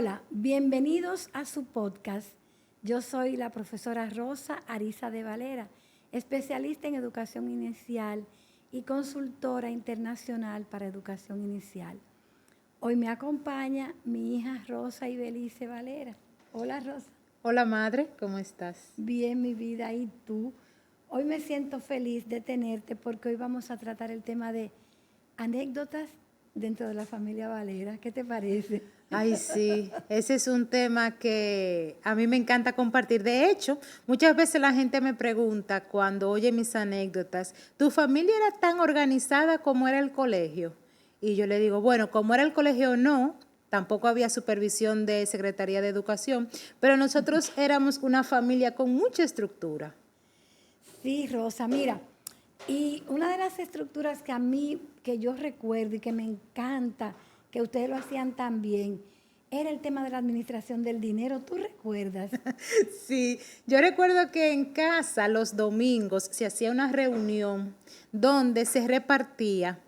Hola, bienvenidos a su podcast. Yo soy la profesora Rosa Ariza de Valera, especialista en educación inicial y consultora internacional para educación inicial. Hoy me acompaña mi hija Rosa Ibelice Valera. Hola, Rosa. Hola, madre, ¿cómo estás? Bien, mi vida, ¿y tú? Hoy me siento feliz de tenerte porque hoy vamos a tratar el tema de anécdotas dentro de la familia Valera. ¿Qué te parece? Ay, sí, ese es un tema que a mí me encanta compartir. De hecho, muchas veces la gente me pregunta cuando oye mis anécdotas, ¿tu familia era tan organizada como era el colegio? Y yo le digo, bueno, como era el colegio, no, tampoco había supervisión de Secretaría de Educación, pero nosotros éramos una familia con mucha estructura. Sí, Rosa, mira, y una de las estructuras que a mí, que yo recuerdo y que me encanta, que ustedes lo hacían tan bien, era el tema de la administración del dinero. ¿Tú recuerdas? Sí, yo recuerdo que en casa los domingos se hacía una reunión donde se repartía,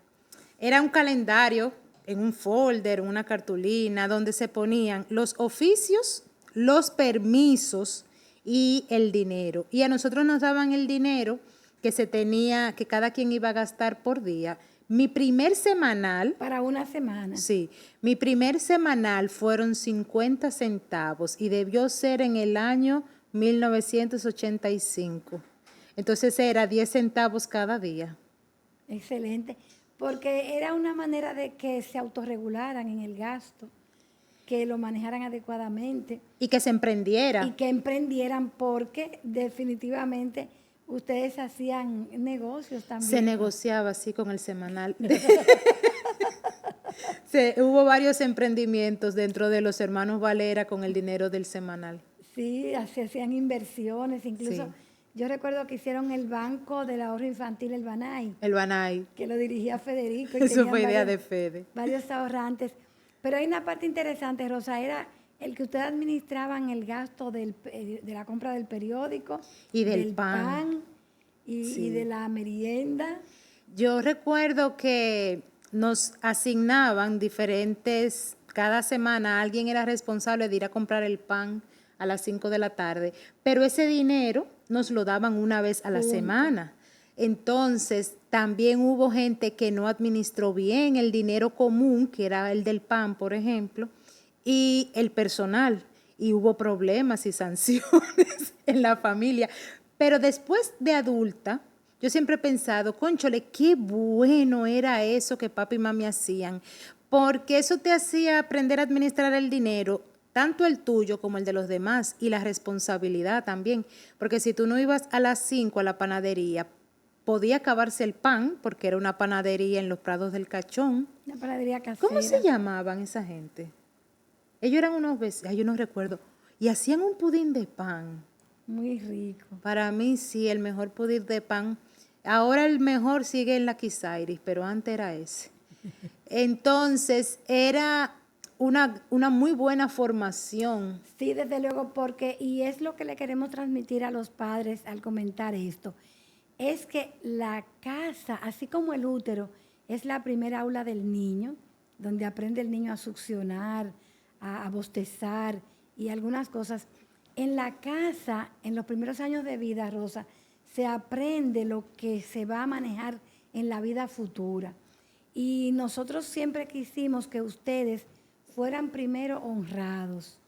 era un calendario en un folder, una cartulina, donde se ponían los oficios, los permisos y el dinero. Y a nosotros nos daban el dinero que se tenía, que cada quien iba a gastar por día. Mi primer semanal. Para una semana. Sí, mi primer semanal fueron 50 centavos y debió ser en el año 1985. Entonces era 10 centavos cada día. Excelente, porque era una manera de que se autorregularan en el gasto, que lo manejaran adecuadamente Y que se emprendiera. y que emprendieran porque definitivamente ustedes hacían negocios también. Se negociaba así con el semanal. Hubo varios emprendimientos dentro de los hermanos Valera con el dinero del semanal. Sí, se hacían inversiones, incluso Sí. yo recuerdo que hicieron el Banco del Ahorro Infantil, el Banay, El Banay. que lo dirigía Federico y Eso tenían fue idea de Fede. varios ahorrantes. Pero hay una parte interesante, Rosa, era el que ustedes administraban el gasto de la compra del periódico, Y del pan. y Sí. de la merienda. Yo recuerdo que nos asignaban diferentes, cada semana alguien era responsable de ir a comprar el pan a las 5 de la tarde, pero ese dinero nos lo daban una vez a la semana. Entonces, también hubo gente que no administró bien el dinero común, que era el del pan, por ejemplo, y el personal. Y hubo problemas y sanciones en la familia. Pero después de adulta, yo siempre he pensado, cónchole, qué bueno era eso que papi y mami hacían, porque eso te hacía aprender a administrar el dinero, tanto el tuyo como el de los demás, y la responsabilidad también, porque si tú no ibas a las 5 a la panadería, podía acabarse el pan, porque era una panadería en los Prados del Cachón. Una panadería casera. ¿Cómo se llamaban esa gente? Ellos eran unos vecinos, yo no recuerdo, y hacían un pudín de pan. Muy rico. Para mí sí, el mejor pudín de pan. Ahora el mejor sigue en la Kisairis, pero antes era ese. Entonces era una muy buena formación. Sí, desde luego, porque, y es lo que le queremos transmitir a los padres al comentar esto, es que la casa, así como el útero, es la primera aula del niño, donde aprende el niño a succionar, a bostezar y algunas cosas. En la casa, en los primeros años de vida, Rosa, se aprende lo que se va a manejar en la vida futura. Y nosotros siempre quisimos que ustedes fueran primero honrados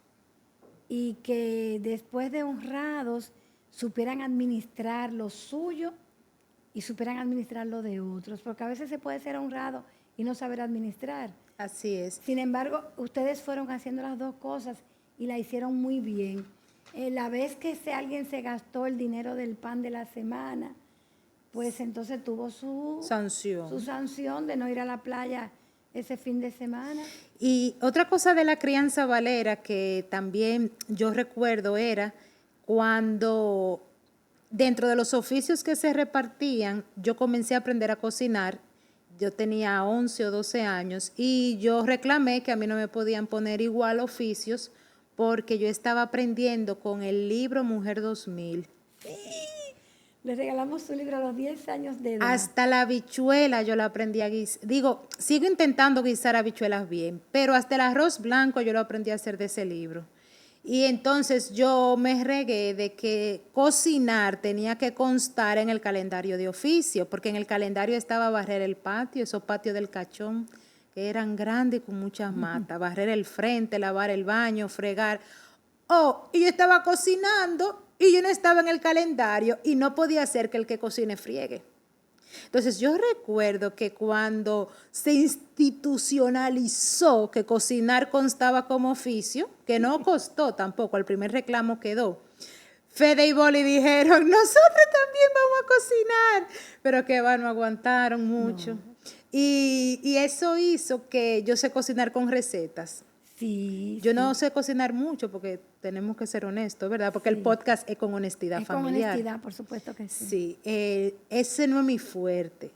y que después de honrados supieran administrar lo suyo y supieran administrar lo de otros, porque a veces se puede ser honrado y no saber administrar. Así es. Sin embargo, ustedes fueron haciendo las dos cosas y la hicieron muy bien. La vez que alguien se gastó el dinero del pan de la semana, pues entonces tuvo su sanción de no ir a la playa ese fin de semana. Y otra cosa de la crianza Valera que también yo recuerdo era cuando dentro de los oficios que se repartían, yo comencé a aprender a cocinar. Yo tenía 11 o 12 años y yo reclamé que a mí no me podían poner igual oficios porque yo estaba aprendiendo con el libro Mujer 2000. Sí, Le regalamos su libro a los 10 años de edad. Hasta la habichuela yo la aprendí a guisar. Digo, sigo intentando guisar habichuelas bien, pero hasta el arroz blanco yo lo aprendí a hacer de ese libro. Y entonces yo me regué de que cocinar tenía que constar en el calendario de oficio, porque en el calendario estaba barrer el patio, esos patios del Cachón, que eran grandes con muchas matas, barrer el frente, lavar el baño, fregar. Oh, y yo estaba cocinando y yo no estaba en el calendario y no podía ser que el que cocine friegue. Entonces yo recuerdo que cuando se institucionalizó que cocinar constaba como oficio, que no costó tampoco, el primer reclamo quedó, Fede y Boli dijeron, nosotros también vamos a cocinar, pero que va, no aguantaron mucho. No. Y eso hizo que yo sé cocinar con recetas. Sí, yo no sé cocinar mucho porque tenemos que ser honestos, ¿verdad? Porque el podcast es con honestidad familiar. Es con honestidad, por supuesto que sí. Sí, ese no es mi fuerte.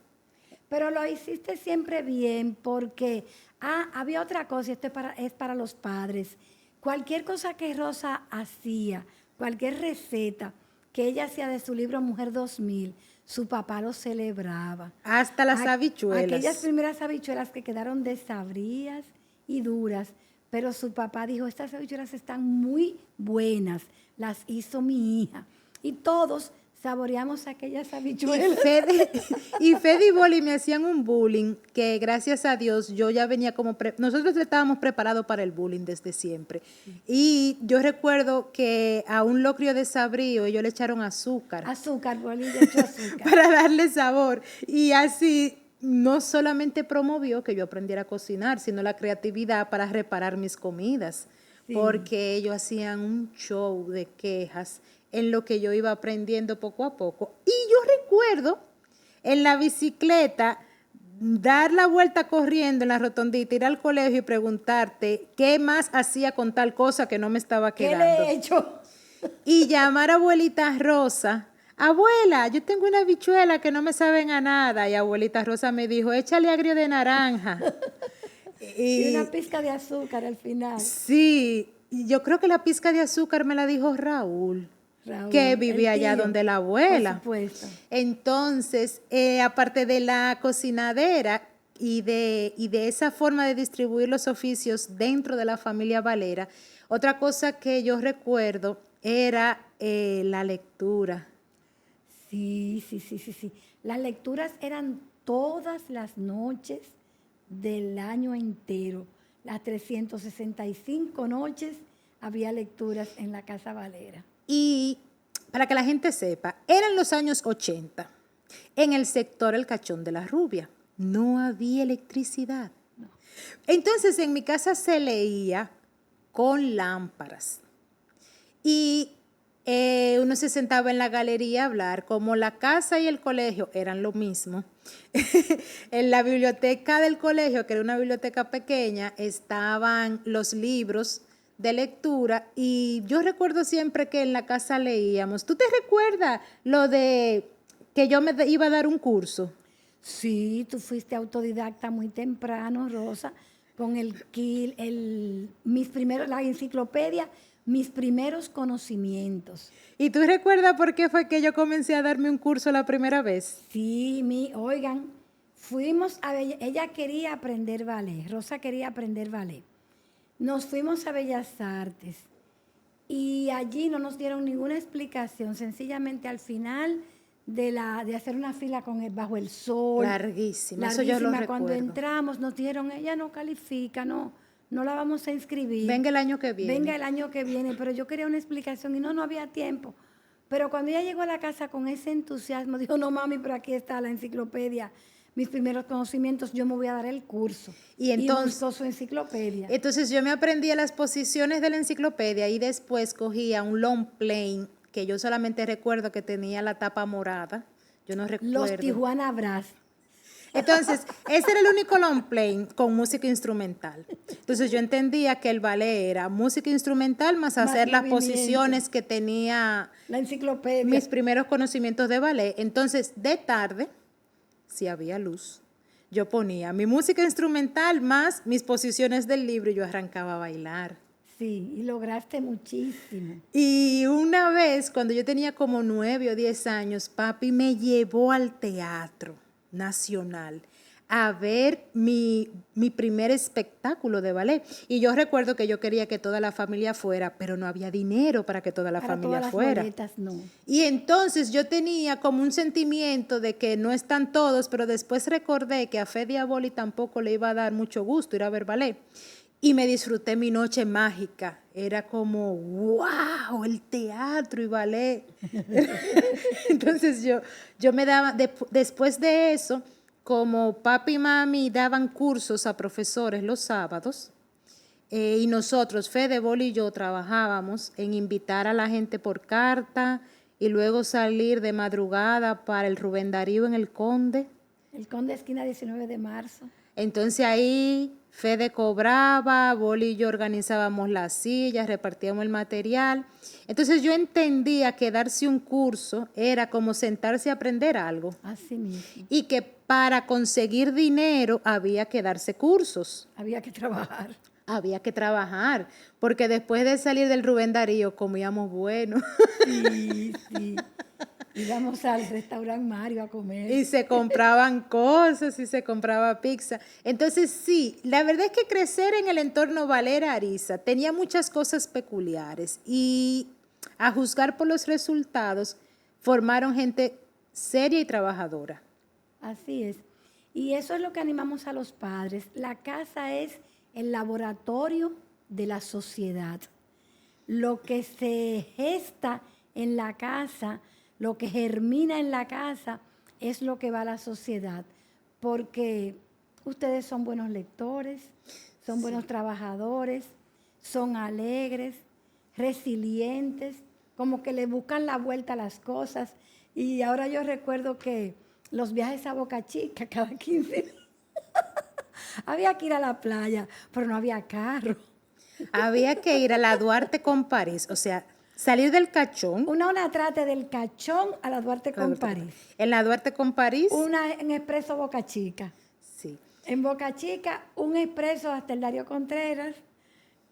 Pero lo hiciste siempre bien porque había otra cosa, y esto es para los padres. Cualquier cosa que Rosa hacía, cualquier receta que ella hacía de su libro Mujer 2000, su papá lo celebraba. Hasta las habichuelas. Aquellas primeras habichuelas que quedaron desabridas y duras, pero su papá dijo, estas habichuelas están muy buenas, las hizo mi hija. Y todos saboreamos aquellas habichuelas. Y Fede y Boli me hacían un bullying que gracias a Dios yo ya venía como... Nosotros estábamos preparados para el bullying desde siempre. Y yo recuerdo que a un locrio de sabrío ellos le echaron azúcar. Boli le echó azúcar. Para darle sabor. Y así no solamente promovió que yo aprendiera a cocinar, sino la creatividad para reparar mis comidas. Sí. Porque ellos hacían un show de quejas en lo que yo iba aprendiendo poco a poco. Y yo recuerdo en la bicicleta dar la vuelta corriendo en la rotondita, ir al colegio y preguntarte qué más hacía con tal cosa que no me estaba quedando. ¿Qué le he hecho? Y llamar a abuelita Rosa. Abuela, yo tengo una habichuela que no me saben a nada. Y abuelita Rosa me dijo, échale agrio de naranja. Y una pizca de azúcar al final. Sí, yo creo que la pizca de azúcar me la dijo Raúl, que vivía allá donde la abuela. Por supuesto. Entonces, aparte de la cocinadera y de esa forma de distribuir los oficios dentro de la familia Valera, otra cosa que yo recuerdo era la lectura. Sí. Las lecturas eran todas las noches del año entero. Las 365 noches había lecturas en la Casa Valera. Y para que la gente sepa, eran los años 80. En el sector El Cachón de la Rubia no había electricidad. No. Entonces en mi casa se leía con lámparas. Y uno se sentaba en la galería a hablar, como la casa y el colegio eran lo mismo. En la biblioteca del colegio, que era una biblioteca pequeña, estaban los libros de lectura y yo recuerdo siempre que en la casa leíamos. ¿Tú te recuerdas lo de que yo me iba a dar un curso? Sí, tú fuiste autodidacta muy temprano, Rosa, con la enciclopedia, mis primeros conocimientos. ¿Y tú recuerdas por qué fue que yo comencé a darme un curso la primera vez? Sí, oigan, ella quería aprender ballet, Rosa quería aprender ballet. Nos fuimos a Bellas Artes y allí no nos dieron ninguna explicación, sencillamente al final de hacer una fila bajo el sol. Larguísima, eso yo lo recuerdo. Cuando entramos nos dijeron, ella no califica, no la vamos a inscribir. Venga el año que viene. Pero yo quería una explicación y no había tiempo. Pero cuando ella llegó a la casa con ese entusiasmo, dijo, no mami, pero aquí está la enciclopedia, mis primeros conocimientos, yo me voy a dar el curso. Y buscó su enciclopedia. Entonces yo me aprendí las posiciones de la enciclopedia y después cogía un long plane que yo solamente recuerdo que tenía la tapa morada. Yo no recuerdo. Los Tijuana Brass. Entonces, ese era el único long plane con música instrumental. Entonces yo entendía que el ballet era música instrumental más hacer las posiciones que tenía la enciclopedia. Mis primeros conocimientos de ballet. Entonces, de tarde, si había luz, yo ponía mi música instrumental más mis posiciones del libro y yo arrancaba a bailar. Sí, y lograste muchísimo. Y una vez, cuando yo tenía como 9 o 10 años, papi me llevó al Teatro Nacional a ver mi primer espectáculo de ballet. Y yo recuerdo que yo quería que toda la familia fuera, pero no había dinero para que toda la Para familia todas las fuera. boletas, no. Y entonces yo tenía como un sentimiento de que no están todos, pero después recordé que a Fe Diaboli tampoco le iba a dar mucho gusto ir a ver ballet. Y me disfruté mi noche mágica. Era como, wow, el teatro y ballet. Entonces yo me daba, después de eso, como papi y mami daban cursos a profesores los sábados, y nosotros, Fede, Boli y yo, trabajábamos en invitar a la gente por carta y luego salir de madrugada para el Rubén Darío en el Conde. El Conde esquina 19 de marzo. Entonces ahí Fede cobraba, Boli y yo organizábamos las sillas, repartíamos el material. Entonces yo entendía que darse un curso era como sentarse a aprender algo Así mismo. y que para conseguir dinero había que darse cursos. Había que trabajar. Había que trabajar, porque después de salir del Rubén Darío comíamos bueno. Sí, sí. Íbamos al restaurante Mario a comer. Y se compraban cosas y se compraba pizza. Entonces sí, la verdad es que crecer en el entorno Valera Ariza tenía muchas cosas peculiares y a juzgar por los resultados formaron gente seria y trabajadora. Así es. Y eso es lo que animamos a los padres. La casa es el laboratorio de la sociedad. Lo que se gesta en la casa, lo que germina en la casa, es lo que va a la sociedad. Porque ustedes son buenos lectores, son buenos trabajadores, son alegres, resilientes, como que le buscan la vuelta a las cosas. Y ahora yo recuerdo que los viajes a Boca Chica cada 15 días. Había que ir a la playa, pero no había carro. Había que ir a la Duarte con París, o sea, salir del Cachón. Una trate del Cachón a la Duarte con París. En la Duarte con París. Una en expreso Boca Chica. Sí. En Boca Chica, un expreso hasta el Darío Contreras.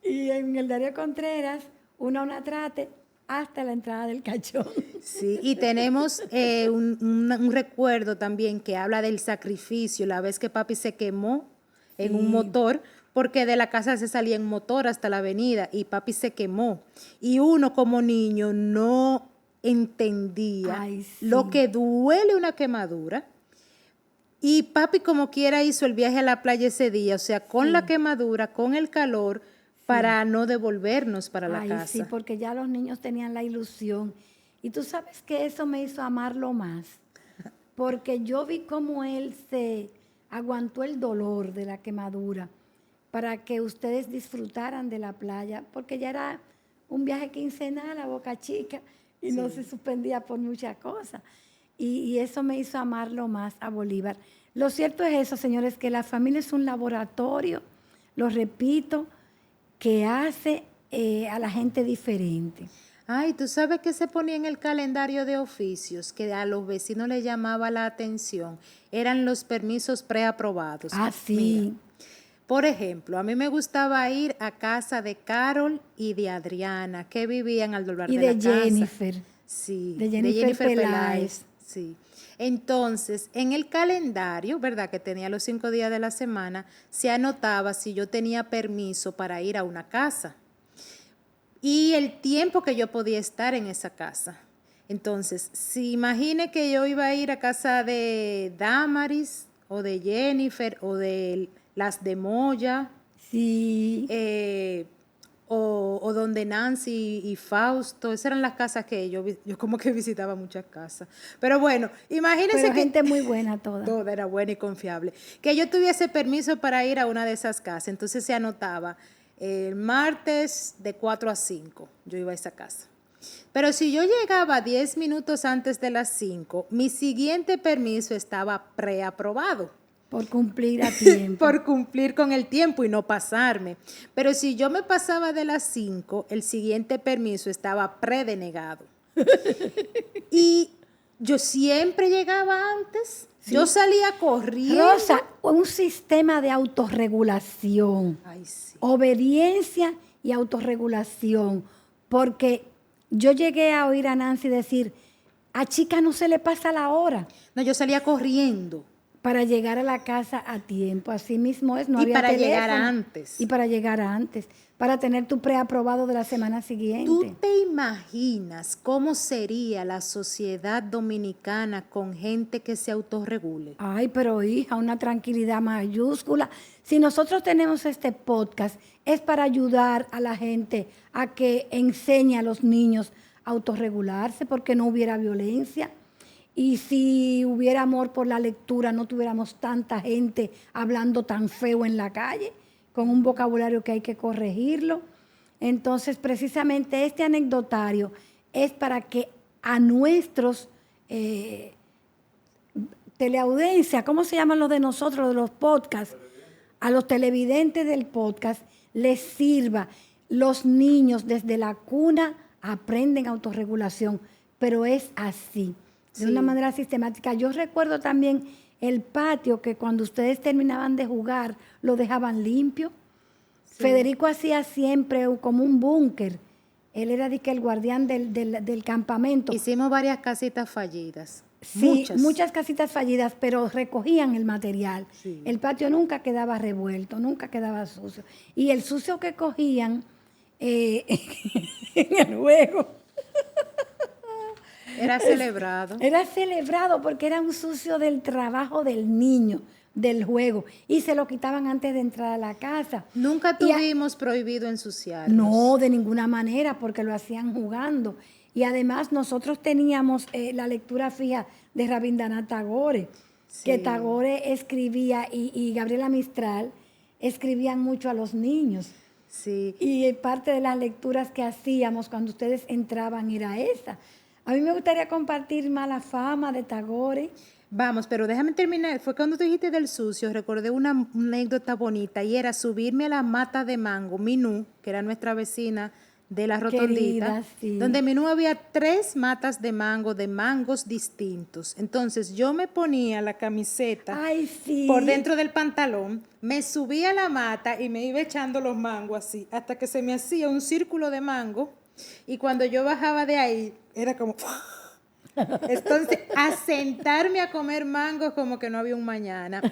Y en el Darío Contreras, una trate hasta la entrada del Cachón. Sí, y tenemos un recuerdo también que habla del sacrificio, la vez que papi se quemó en un motor, porque de la casa se salía en motor hasta la avenida y papi se quemó. Y uno como niño no entendía lo que duele una quemadura. Y papi como quiera hizo el viaje a la playa ese día, o sea, con la quemadura, con el calor, para no devolvernos para la casa. Sí, porque ya los niños tenían la ilusión. Y tú sabes que eso me hizo amarlo más, porque yo vi cómo él se aguantó el dolor de la quemadura para que ustedes disfrutaran de la playa, porque ya era un viaje quincenal a Boca Chica y no se suspendía por muchas cosas. Y eso me hizo amarlo más a Bolívar. Lo cierto es eso, señores, que la familia es un laboratorio, lo repito, que hace a la gente diferente. Ay, ¿tú sabes qué se ponía en el calendario de oficios que a los vecinos les llamaba la atención? Eran los permisos preaprobados. Ah, sí. Mira, por ejemplo, a mí me gustaba ir a casa de Carol y de Adriana, que vivían al doblar de la casa. Y de Jennifer. Sí, de Jennifer Peláez. Sí. Entonces, en el calendario, ¿verdad? Que tenía los 5 días de la semana, se anotaba si yo tenía permiso para ir a una casa y el tiempo que yo podía estar en esa casa. Entonces, si imagine que yo iba a ir a casa de Damaris o de Jennifer o de las de Moya, sí, o donde Nancy y Fausto, esas eran las casas que yo como que visitaba muchas casas. Pero bueno, imagínense pero que gente muy buena toda. Toda era buena y confiable. Que yo tuviese permiso para ir a una de esas casas, entonces se anotaba el martes de 4 a 5, yo iba a esa casa. Pero si yo llegaba 10 minutos antes de las 5, mi siguiente permiso estaba preaprobado. Por cumplir a tiempo. Por cumplir con el tiempo y no pasarme. Pero si yo me pasaba de las 5, el siguiente permiso estaba predenegado. Y yo siempre llegaba antes. Sí. Yo salía corriendo. Rosa, un sistema de autorregulación, ay, sí, obediencia y autorregulación, porque yo llegué a oír a Nancy decir, a chica no se le pasa la hora No, yo salía corriendo. para llegar a la casa a tiempo. Así mismo es, no Y había para teléfono. llegar antes. Y para llegar antes, para tener tu preaprobado de la semana siguiente. ¿Tú te imaginas cómo sería la sociedad dominicana con gente que se autorregule? Ay, pero hija, una tranquilidad mayúscula. Si nosotros tenemos este podcast, es para ayudar a la gente a que enseñe a los niños a autorregularse, porque no hubiera violencia. Y si hubiera amor por la lectura, no tuviéramos tanta gente hablando tan feo en la calle, con un vocabulario que hay que corregirlo. Entonces, precisamente este anecdotario es para que a nuestros teleaudiencia, ¿cómo se llaman los de nosotros, de los podcasts? A los televidentes del podcast les sirva. Los niños desde la cuna aprenden autorregulación, pero es así, de una manera sistemática. Yo recuerdo también el patio que cuando ustedes terminaban de jugar lo dejaban limpio. Sí. Federico hacía siempre como un búnker. Él era el guardián del campamento. Hicimos varias casitas fallidas. Sí, muchas casitas fallidas, pero recogían el material. Sí. El patio nunca quedaba revuelto, nunca quedaba sucio. Y el sucio que cogían en el juego. Era celebrado. Era celebrado porque era un sucio del trabajo del niño, del juego. Y se lo quitaban antes de entrar a la casa. Nunca tuvimos prohibido ensuciarnos. No, de ninguna manera, porque lo hacían jugando. Y además nosotros teníamos la lectura fija de Rabindranath Tagore, sí, que Tagore escribía y Gabriela Mistral escribían mucho a los niños. Sí. Y parte de las lecturas que hacíamos cuando ustedes entraban era esa. A mí me gustaría compartir Mala Fama de Tagore. Vamos, pero déjame terminar. Fue cuando tú dijiste del sucio, recordé una anécdota bonita y era subirme a la mata de mango, Minú, que era nuestra vecina de la Rotondita, querida, sí, donde Minú había 3 matas de mango, de mangos distintos. Entonces yo me ponía la camiseta sí, por dentro del pantalón, me subía a la mata y me iba echando los mangos así, hasta que se me hacía un círculo de mango y cuando yo bajaba de ahí, era como... Entonces, a sentarme a comer mangos como que no había un mañana.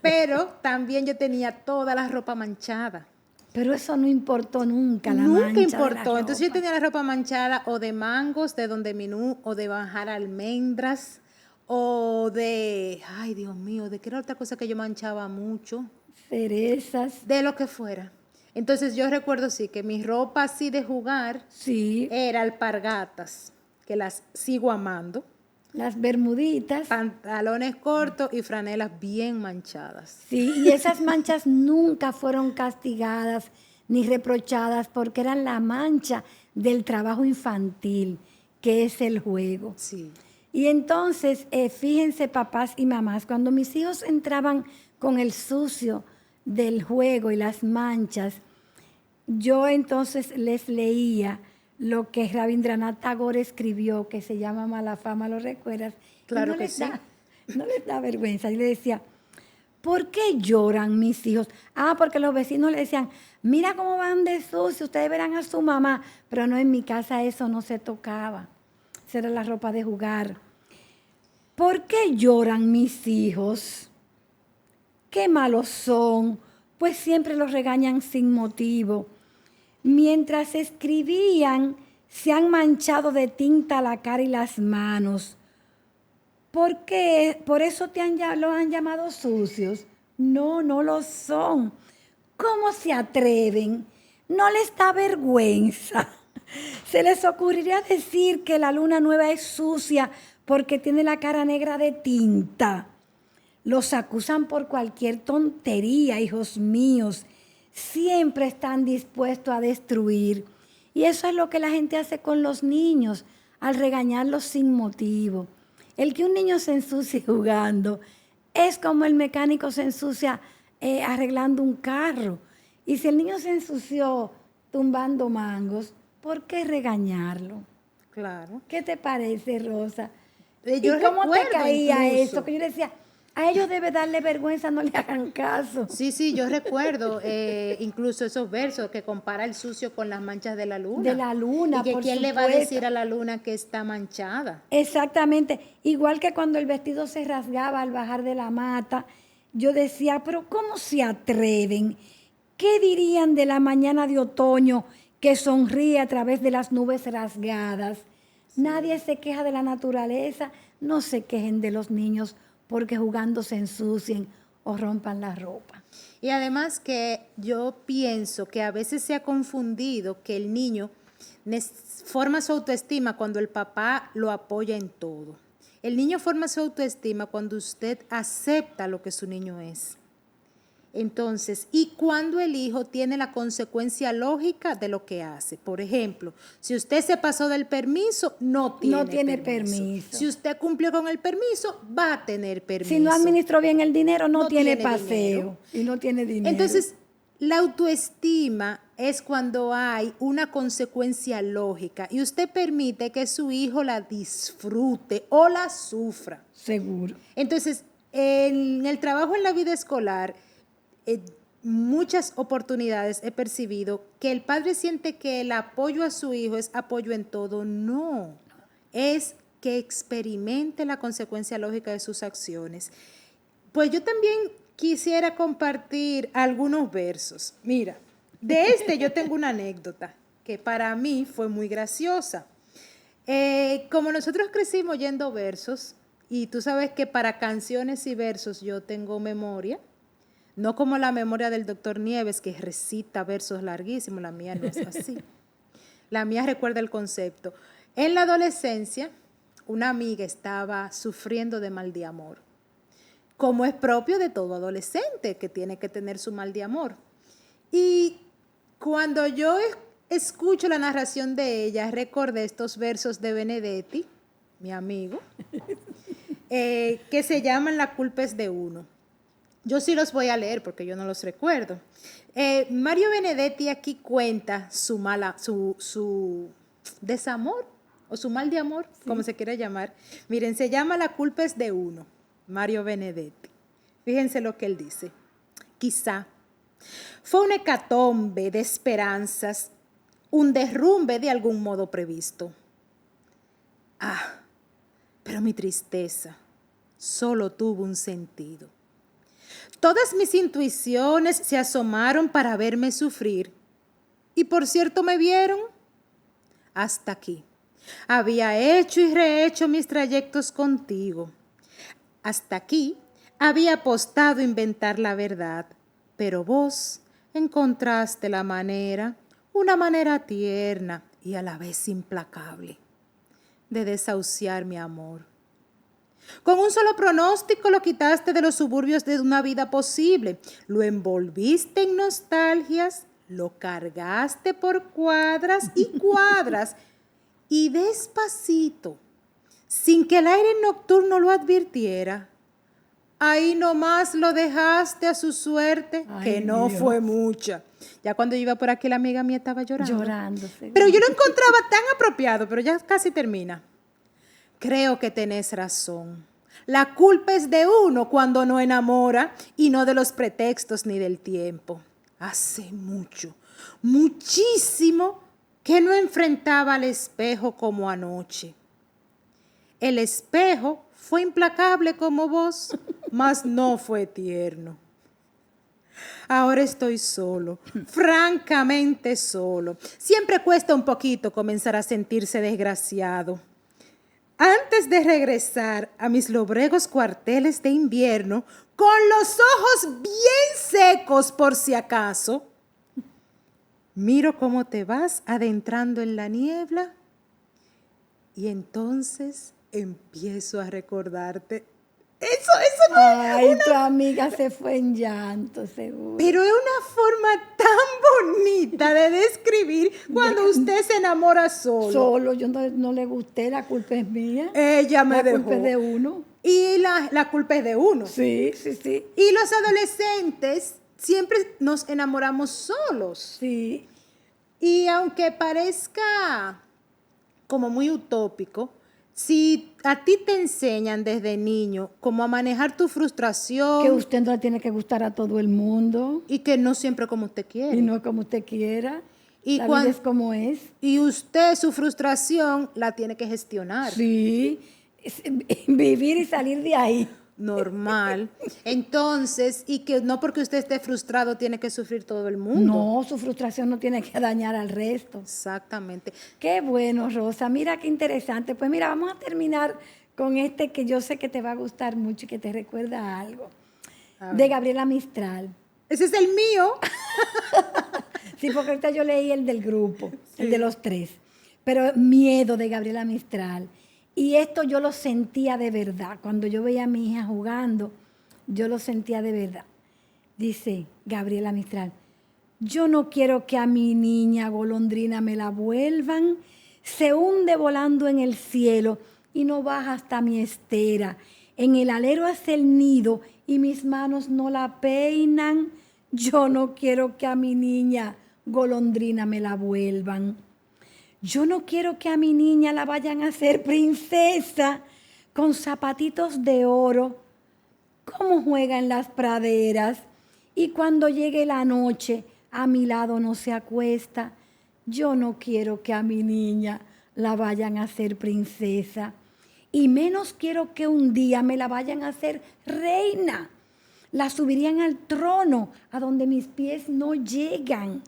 Pero también yo tenía toda la ropa manchada. Pero eso no importó nunca, la nunca mancha importó. De Entonces yo tenía la ropa manchada o de mangos, de donde Minú, o de bajar almendras, o de, ay Dios mío, ¿de qué era otra cosa que yo manchaba mucho? Cerezas. De lo que fuera. Entonces yo recuerdo sí que mi ropa así de jugar era alpargatas, que las sigo amando. Las bermuditas. Pantalones cortos y franelas bien manchadas. Sí, y esas manchas nunca fueron castigadas ni reprochadas porque eran la mancha del trabajo infantil, que es el juego. Sí. Y entonces, fíjense papás y mamás, cuando mis hijos entraban con el sucio del juego y las manchas, yo entonces les leía lo que Rabindranath Tagore escribió, que se llama Mala Fama, ¿lo recuerdas? Claro que sí. No les da vergüenza. Y le decía, ¿por qué lloran mis hijos? Porque los vecinos le decían, mira cómo van de sucio, ustedes verán a su mamá. Pero no, en mi casa eso no se tocaba. Esa era la ropa de jugar. ¿Por qué lloran mis hijos? Qué malos son, pues siempre los regañan sin motivo. Mientras escribían, se han manchado de tinta la cara y las manos. ¿Por qué? ¿Por eso los han llamado sucios? No, no lo son. ¿Cómo se atreven? ¿No les da vergüenza? ¿Se les ocurriría decir que la luna nueva es sucia porque tiene la cara negra de tinta? Los acusan por cualquier tontería, hijos míos. Siempre están dispuestos a destruir. Y eso es lo que la gente hace con los niños, al regañarlos sin motivo. El que un niño se ensucie jugando es como el mecánico se ensucia arreglando un carro. Y si el niño se ensució tumbando mangos, ¿por qué regañarlo? Claro. ¿Qué te parece, Rosa? Yo ¿Y cómo te caía incluso eso? Que yo le decía, A ellos debe darle vergüenza, no le hagan caso. Sí, yo recuerdo incluso esos versos que compara el sucio con las manchas de la luna. De la luna, y que por quién le va a supuesto. decir a la luna que está manchada. Exactamente. Igual que cuando el vestido se rasgaba al bajar de la mata, yo decía, pero ¿cómo se atreven? ¿Qué dirían de la mañana de otoño que sonríe a través de las nubes rasgadas? Sí. Nadie se queja de la naturaleza, no se quejen de los niños porque jugando se ensucien o rompan la ropa. Y además que yo pienso que a veces se ha confundido que el niño forma su autoestima cuando el papá lo apoya en todo. El niño forma su autoestima cuando usted acepta lo que su niño es. Entonces, y cuando el hijo tiene la consecuencia lógica de lo que hace. Por ejemplo, si usted se pasó del permiso, no tiene permiso. Si usted cumplió con el permiso, va a tener permiso. Si no administró bien el dinero, no tiene paseo dinero. Y no tiene dinero. Entonces, la autoestima es cuando hay una consecuencia lógica y usted permite que su hijo la disfrute o la sufra. Seguro. Entonces, en el trabajo en la vida escolar, muchas oportunidades he percibido que el padre siente que el apoyo a su hijo es apoyo en todo. No, es que experimente la consecuencia lógica de sus acciones. Pues yo también quisiera compartir algunos versos. Mira, de yo tengo una anécdota que para mí fue muy graciosa. Como nosotros crecimos oyendo versos, y tú sabes que para canciones y versos yo tengo memoria, no como la memoria del doctor Nieves, que recita versos larguísimos, la mía no es así. La mía recuerda el concepto. En la adolescencia, una amiga estaba sufriendo de mal de amor, como es propio de todo adolescente, que tiene que tener su mal de amor. Y cuando yo escucho la narración de ella, recordé estos versos de Benedetti, mi amigo, que se llaman La culpa es de uno. Yo sí los voy a leer porque yo no los recuerdo. Mario Benedetti aquí cuenta su desamor o su mal de amor, sí, como se quiera llamar. Miren, se llama La culpa es de uno, Mario Benedetti. Fíjense lo que él dice. Quizá fue una hecatombe de esperanzas, un derrumbe de algún modo previsto. Pero mi tristeza solo tuvo un sentido. Todas mis intuiciones se asomaron para verme sufrir. Y por cierto me vieron hasta aquí. Había hecho y rehecho mis trayectos contigo. Hasta aquí había apostado a inventar la verdad. Pero vos encontraste la manera, una manera tierna y a la vez implacable, de desahuciar mi amor. Con un solo pronóstico lo quitaste de los suburbios de una vida posible, lo envolviste en nostalgias, lo cargaste por cuadras y cuadras y despacito, sin que el aire nocturno lo advirtiera, ahí nomás lo dejaste a su suerte, que no Dios. Fue mucha. Ya cuando yo iba por aquí la amiga mía estaba llorando. Pero yo lo encontraba tan apropiado, pero ya casi termina. Creo que tenés razón. La culpa es de uno cuando no enamora y no de los pretextos ni del tiempo. Hace mucho, muchísimo que no enfrentaba al espejo como anoche. El espejo fue implacable como vos, mas no fue tierno. Ahora estoy solo, francamente solo. Siempre cuesta un poquito comenzar a sentirse desgraciado. Antes de regresar a mis lobregos cuarteles de invierno, con los ojos bien secos por si acaso, miro cómo te vas adentrando en la niebla y entonces empiezo a recordarte. Eso no Ay, tu amiga se fue en llanto, seguro. Pero es una forma tan bonita de describir cuando usted se enamora solo. Solo, yo no le gusté, la culpa es mía. Ella me dejó. La culpa es de uno. Y la culpa es de uno. Sí. Y los adolescentes siempre nos enamoramos solos. Sí. Y aunque parezca como muy utópico, Si a ti te enseñan desde niño como a manejar tu frustración Que usted no le tiene que gustar a todo el mundo y que no siempre como usted quiere. y no como usted quiera. Y La cuan- vida es como es. Y usted su frustración la tiene que gestionar. Sí, vivir y salir de ahí. Normal. Entonces, y que no porque usted esté frustrado tiene que sufrir todo el mundo. No, su frustración no tiene que dañar al resto. Exactamente. Qué bueno, Rosa. Mira qué interesante. Pues mira, vamos a terminar con este que yo sé que te va a gustar mucho y que te recuerda a algo. A De ver. Gabriela Mistral. Ese es el mío. Sí, porque ahorita yo leí el del grupo, el Sí. de los tres. Pero Miedo de Gabriela Mistral. Y esto yo lo sentía de verdad. Cuando yo veía a mi hija jugando, yo lo sentía de verdad. Dice Gabriela Mistral, yo no quiero que a mi niña golondrina me la vuelvan. Se hunde volando en el cielo y no baja hasta mi estera. En el alero hace el nido y mis manos no la peinan. Yo no quiero que a mi niña golondrina me la vuelvan. Yo no quiero que a mi niña la vayan a hacer princesa con zapatitos de oro, como juega en las praderas. Y cuando llegue la noche, a mi lado no se acuesta. Yo no quiero que a mi niña la vayan a hacer princesa. Y menos quiero que un día me la vayan a hacer reina. La subirían al trono a donde mis pies no llegan.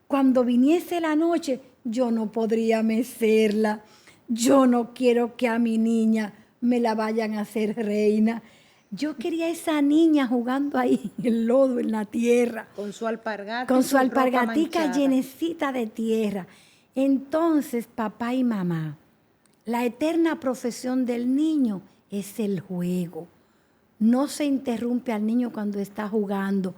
Cuando viniese la noche, yo no podría mecerla. Yo no quiero que a mi niña me la vayan a hacer reina. Yo quería a esa niña jugando ahí en el lodo, en la tierra, Con su alpargata. con y su ropa alpargatica manchada. llenecita de tierra. Entonces, papá y mamá, la eterna profesión del niño es el juego. No se interrumpe al niño cuando está jugando,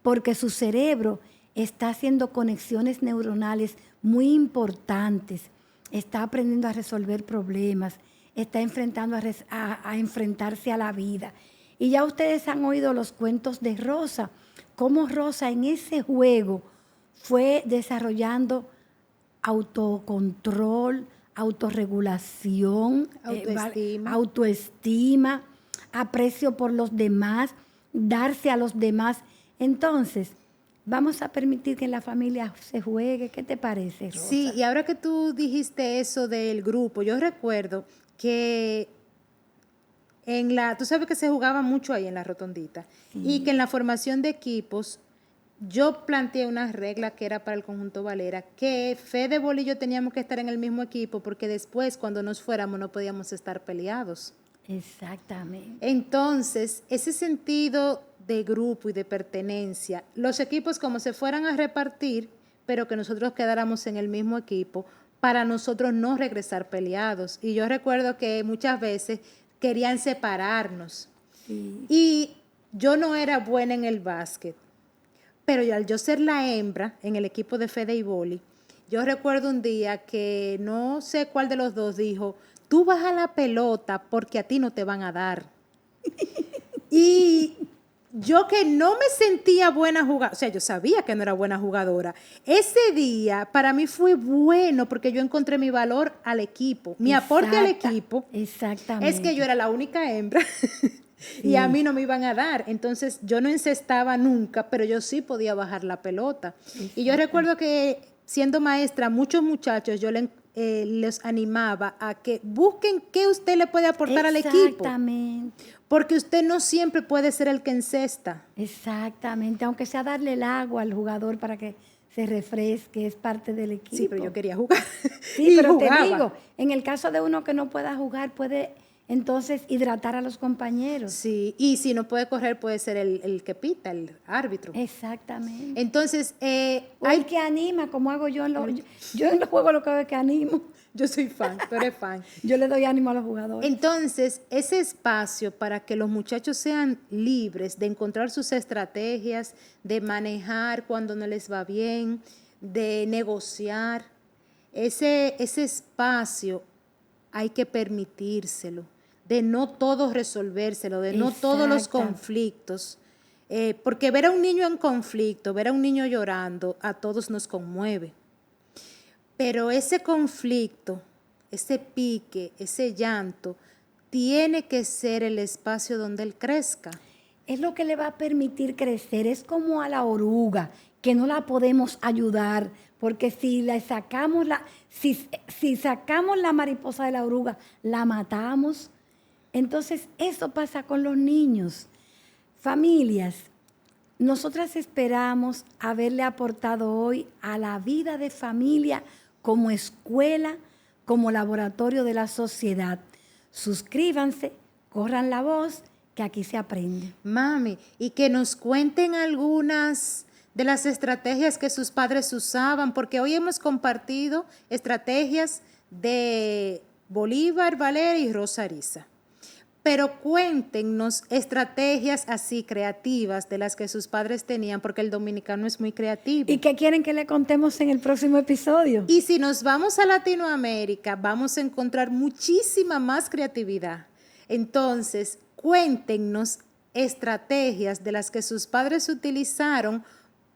porque su cerebro está haciendo conexiones neuronales muy importantes, está aprendiendo a resolver problemas, está enfrentando a enfrentarse a la vida. Y ya ustedes han oído los cuentos de Rosa, cómo Rosa en ese juego fue desarrollando autocontrol, autorregulación, Autoestima. autoestima, aprecio por los demás, darse a los demás. Entonces, vamos a permitir que en la familia se juegue. ¿Qué te parece, Rosa? Sí, y ahora que tú dijiste eso del grupo, yo recuerdo que tú sabes que se jugaba mucho ahí en la rotondita, y que en la formación de equipos yo planteé una regla que era para el conjunto Valera, que Fede, Bol y yo teníamos que estar en el mismo equipo porque después cuando nos fuéramos no podíamos estar peleados. Exactamente. Entonces, ese sentido de grupo y de pertenencia, los equipos como se fueran a repartir, pero que nosotros quedáramos en el mismo equipo, para nosotros no regresar peleados. Y yo recuerdo que muchas veces querían separarnos. Sí. Y yo no era buena en el básquet, pero al yo ser la hembra en el equipo de Fede y Boli, yo recuerdo un día que no sé cuál de los dos dijo, tú baja la pelota porque a ti no te van a dar. Y yo que no me sentía buena jugadora, o sea, yo sabía que no era buena jugadora. Ese día para mí fue bueno porque yo encontré mi valor al equipo. Mi aporte al equipo Exactamente. es que yo era la única hembra y a mí no me iban a dar. Entonces yo no encestaba nunca, pero yo sí podía bajar la pelota. Y yo recuerdo que siendo maestra, muchos muchachos yo les animaba a que busquen qué usted le puede aportar al equipo. Exactamente. Porque usted no siempre puede ser el que encesta. Exactamente, aunque sea darle el agua al jugador para que se refresque, es parte del equipo. Sí, pero yo quería jugar. Sí, Y pero jugaba. te digo, en el caso de uno que no pueda jugar, puede entonces hidratar a los compañeros. Sí, y si no puede correr, puede ser el que pita, el árbitro. Exactamente. Entonces, O el que anima, como hago yo yo en los juegos lo que hago es que animo. yo soy fan, tú eres fan. Yo le doy ánimo a los jugadores. Entonces, ese espacio para que los muchachos sean libres de encontrar sus estrategias, de manejar cuando no les va bien, de negociar, ese espacio hay que permitírselo, de no todo resolvérselo, de no todos los Exacto. conflictos. Porque ver a un niño en conflicto, ver a un niño llorando, a todos nos conmueve. Pero ese conflicto ese pique, ese llanto, tiene que ser el espacio donde él crezca. Es lo que le va a permitir crecer. Es como a la oruga, que no la podemos ayudar, porque si sacamos la mariposa de la oruga, la matamos. Entonces, eso pasa con los niños. Familias, nosotras esperamos haberle aportado hoy a la vida de familia como escuela, como laboratorio de la sociedad. Suscríbanse, corran la voz, que aquí se aprende. Mami, y que nos cuenten algunas de las estrategias que sus padres usaban, porque hoy hemos compartido estrategias de Bolívar, Valeria y Rosa Ariza. Pero cuéntenos estrategias así creativas de las que sus padres tenían, porque el dominicano es muy creativo. ¿Y qué quieren que le contemos en el próximo episodio? Y si nos vamos a Latinoamérica, vamos a encontrar muchísima más creatividad. Entonces, cuéntenos estrategias de las que sus padres utilizaron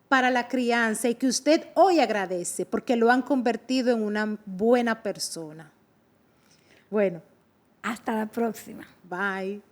para la crianza y que usted hoy agradece porque lo han convertido en una buena persona. Bueno, hasta la próxima. bye.